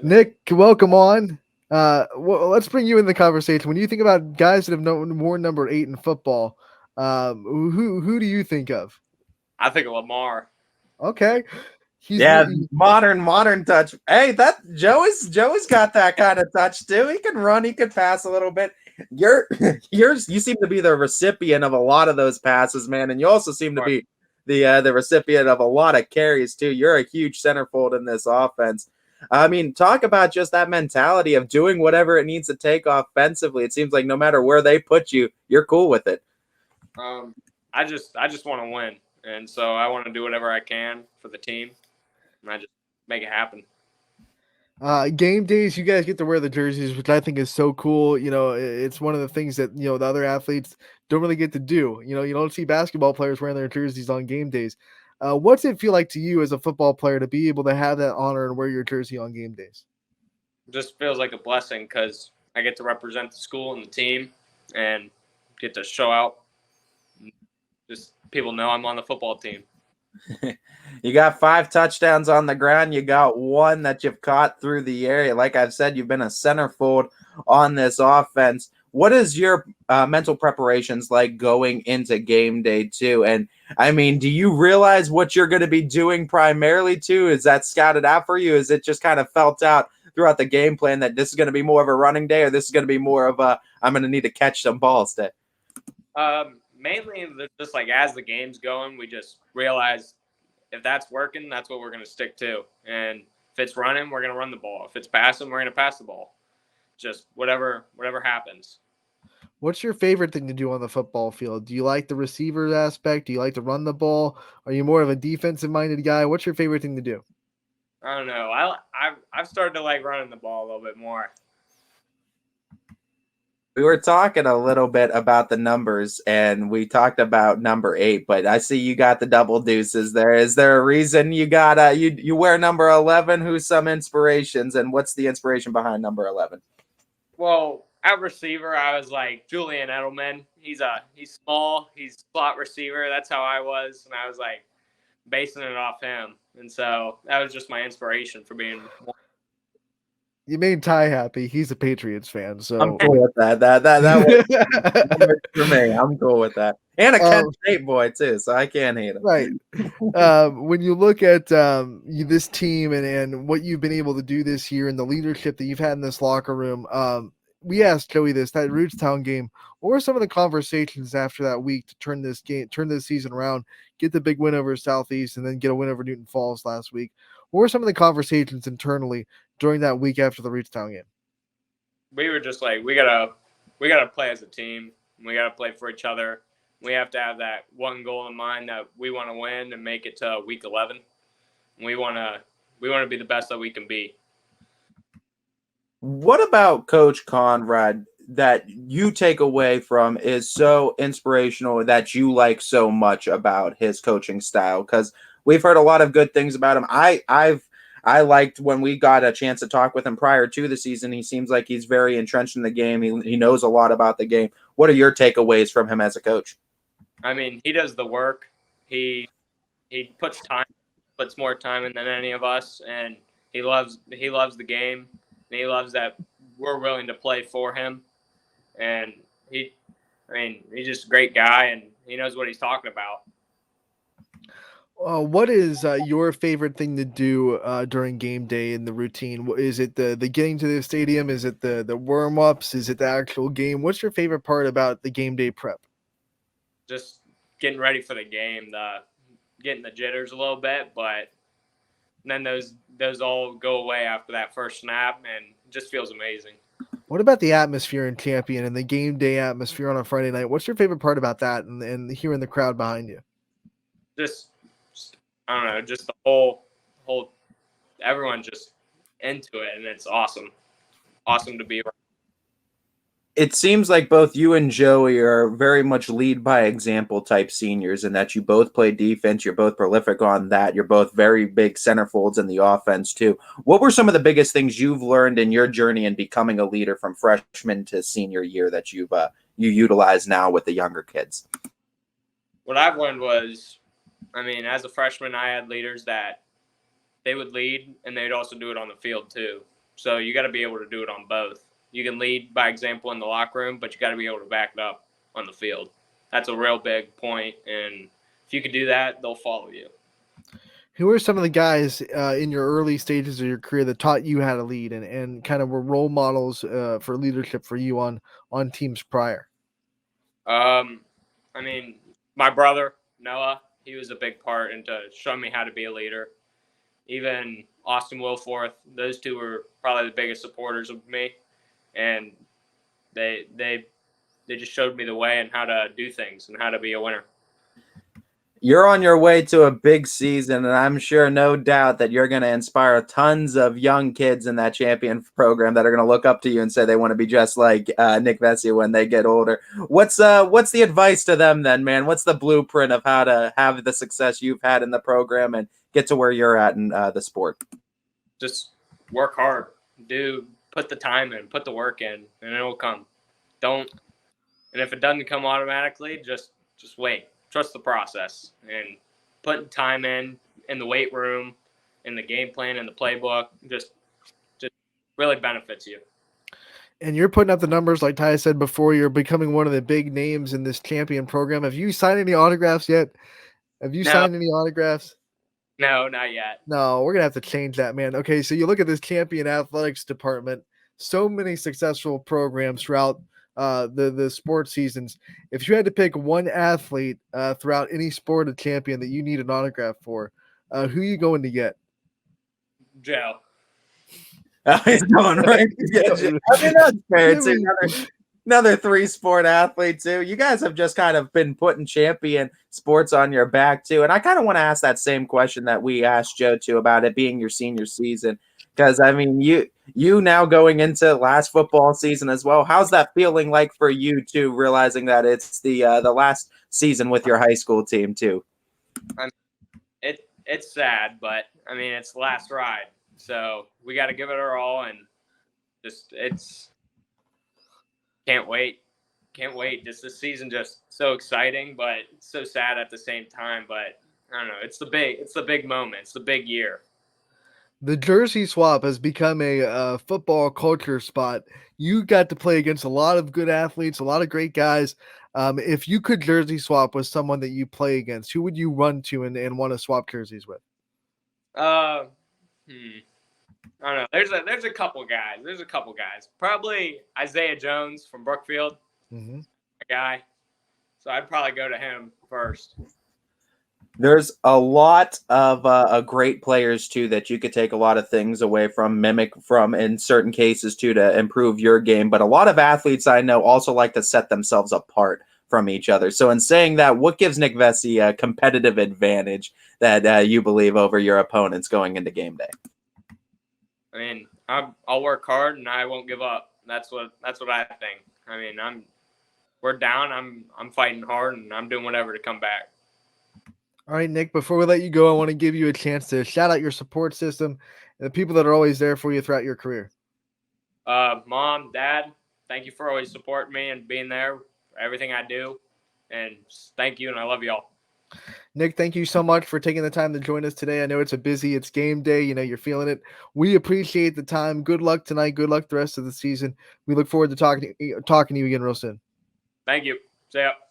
Nick, welcome on. Let's bring you in the conversation. When you think about guys that have worn number 8 in football, who do you think of? I think of Lamar. Okay, he's Yeah, modern touch. Hey, that Joey's got that kind of touch too. He can run, he can pass a little bit. You're you seem to be the recipient of a lot of those passes, man, and you also seem to be the recipient of a lot of carries too. You're a huge centerfold in this offense. I mean, talk about just that mentality of doing whatever it needs to take offensively. It seems like no matter where they put you, you're cool with it. I just want to win, and so I want to do whatever I can for the team, and I just make it happen. Game days, you guys get to wear the jerseys, which I think is so cool. It's one of the things that the other athletes don't really get to do. You don't see basketball players wearing their jerseys on game days. What's it feel like to you as a football player to be able to have that honor and wear your jersey on game days? It just feels like a blessing because I get to represent the school and the team, and get to show out. Just people know I'm on the football team. You got 5 touchdowns on the ground. You got 1 that you've caught through the air. Like I've said, you've been a centerfold on this offense. What is your mental preparations like going into game day too? And I mean, do you realize what you're going to be doing primarily too? Is that scouted out for you? Is it just kind of felt out throughout the game plan that this is going to be more of a running day, or this is going to be more of a I'm going to need to catch some balls day? Mainly, just like as the game's going, we just realize if that's working, that's what we're going to stick to. And if it's running, we're going to run the ball. If it's passing, we're going to pass the ball. Just whatever happens. What's your favorite thing to do on the football field? Do you like the receiver aspect? Do you like to run the ball? Are you more of a defensive minded guy? What's your favorite thing to do? I don't know. I've started to like running the ball a little bit more. We were talking a little bit about the numbers, and we talked about number 8, but I see you got the double deuces there. Is there a reason you got you wear number 11? Who's some inspirations, and what's the inspiration behind number 11? Well, at receiver, I was like Julian Edelman. He's small, he's slot receiver. That's how I was, and I was like basing it off him. And so that was just my inspiration for being more. You made Ty happy. He's a Patriots fan, so I'm cool with that. That works for me. I'm cool with that. And a Kent State boy too, so I can't hate him. Right. When you look at this team and what you've been able to do this year and the leadership that you've had in this locker room, we asked Joey that Rootstown game. What were some of the conversations after that week to turn this season around, get the big win over Southeast, and then get a win over Newton Falls last week? What were some of the conversations internally during that week after the Rootstown game? We were just like, we gotta play as a team. We gotta play for each other. We have to have that one goal in mind that we want to win and make it to week 11. We want to be the best that we can be. What about Coach Conrad that you take away from is so inspirational that you like so much about his coaching style? Because we've heard a lot of good things about him. I liked when we got a chance to talk with him prior to the season. He seems like he's very entrenched in the game. He knows a lot about the game. What are your takeaways from him as a coach? I mean, he does the work. He puts more time in than any of us, and he loves the game. And he loves that we're willing to play for him. And he's just a great guy, and he knows what he's talking about. What is your favorite thing to do during game day in the routine? Is it the getting to the stadium? Is it the warm ups? Is it the actual game? What's your favorite part about the game day prep? Just getting ready for the game, getting the jitters a little bit, but then those all go away after that first snap, and it just feels amazing. What about the atmosphere in Champion and the game day atmosphere on a Friday night? What's your favorite part about that and hearing the crowd behind you? Just I don't know, just the whole everyone just into it, and it's awesome to be around. It seems like both you and Joey are very much lead by example type seniors, and that you both play defense. You're both prolific on that. You're both very big centerfolds in the offense too. What were some of the biggest things you've learned in your journey in becoming a leader from freshman to senior year that you utilize now with the younger kids? What I've learned was, as a freshman, I had leaders that they would lead, and they'd also do it on the field too. So you got to be able to do it on both. You can lead by example in the locker room, but you got to be able to back it up on the field. That's a real big point, and if you can do that, they'll follow you. Who are some of the guys in your early stages of your career that taught you how to lead and kind of were role models for leadership for you on teams prior? I mean, my brother, Noah, he was a big part into showing me how to be a leader. Even Austin Wilforth, those two were probably the biggest supporters of me. And they just showed me the way and how to do things and how to be a winner. You're on your way to a big season, and I'm sure, no doubt, that you're going to inspire tons of young kids in that champion program that are going to look up to you and say they want to be just like Nick Vessey when they get older. What's the advice to them then, man? What's the blueprint of how to have the success you've had in the program and get to where you're at in the sport? Just work hard, put the time in, put the work in, and it'll come. And if it doesn't come automatically, just wait. Trust the process and putting time in the weight room, in the game plan, in the playbook, just really benefits you. And you're putting up the numbers, like Ty said before. You're becoming one of the big names in this champion program. Have you signed any autographs yet? Signed any autographs? No, not yet. No, we're gonna have to change that, man. Okay, so you look at this champion athletics department. So many successful programs throughout the sports seasons. If you had to pick one athlete throughout any sport of champion that you need an autograph for, who are you going to get? Joe. He's going right. I mean, that's fair. It's another 3-sport athlete too. You guys have just kind of been putting champion sports on your back too. And I kind of want to ask that same question that we asked Joe too about it being your senior season. Because I mean, you now going into last football season as well. How's that feeling like for you too, realizing that it's the last season with your high school team too? It's sad, but I mean, it's the last ride. So we got to give it our all, and can't wait. Just this season, just so exciting, but so sad at the same time. But I don't know. It's the big moment. It's the big year. The jersey swap has become a football culture spot. You got to play against a lot of good athletes, a lot of great guys. If you could jersey swap with someone that you play against, who would you run to and want to swap jerseys with? I don't know. There's a couple guys. Probably Isaiah Jones from Brookfield, a guy. So I'd probably go to him first. There's a lot of great players too that you could take a lot of things away from, mimic from in certain cases too to improve your game. But a lot of athletes I know also like to set themselves apart from each other. So in saying that, what gives Nick Vessey a competitive advantage that you believe over your opponents going into game day? I mean, I'll work hard and I won't give up. That's what I think. I mean, we're down. I'm fighting hard and I'm doing whatever to come back. All right, Nick, before we let you go, I want to give you a chance to shout out your support system and the people that are always there for you throughout your career. Mom, Dad, thank you for always supporting me and being there for everything I do. And thank you, and I love y'all. Nick, thank you so much for taking the time to join us today. I know it's game day. You know, you're feeling it. We appreciate the time. Good luck tonight. Good luck the rest of the season. We look forward to talking to you again real soon. Thank you. See ya.